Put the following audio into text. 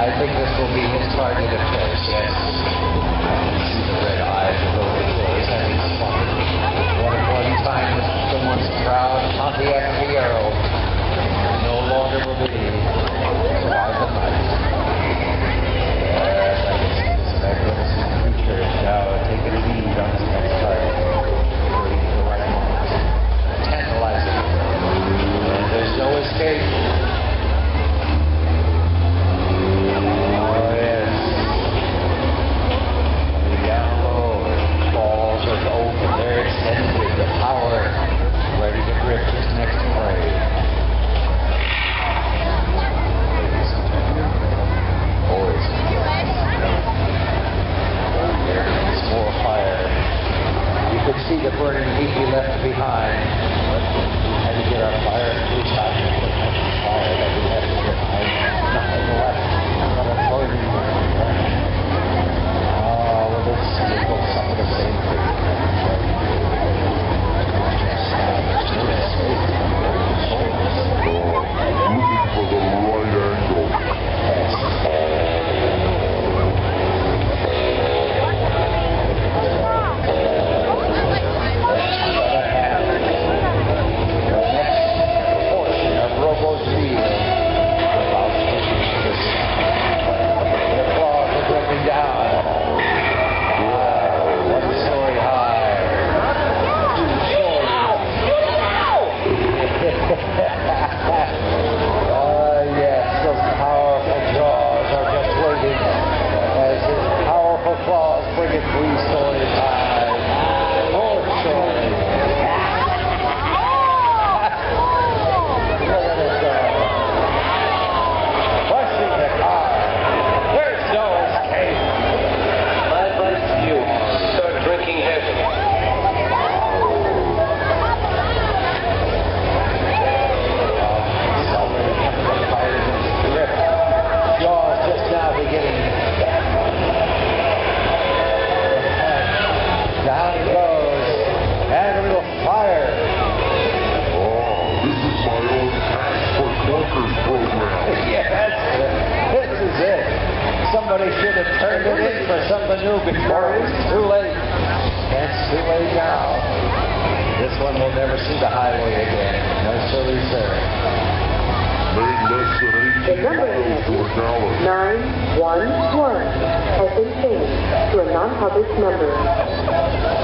I think this will be his target of choice, yes. I can see the red eyes of Robosaurus having spotted what at one time was someone's proud Pontiac Fiero. No longer will be. Survive the night. Yes, I can see this magnificent creature now taking a lead on his next target. Waiting for the right moment. Tantalizing. And there's no escape. See the burning heat we left behind. We had to get our fire shot and put out the fire that we left behind. Nothing left. Not a burning burn. Oh, well, let's see. It goes some of the same thing. Looking for the right angle. Somebody should have turned it in for something new before it's too late. And it's too late now. This one will never see the highway again. No, sir, sir. Made less than 18 miles to a gallon. 911 has been changed to a non-public number.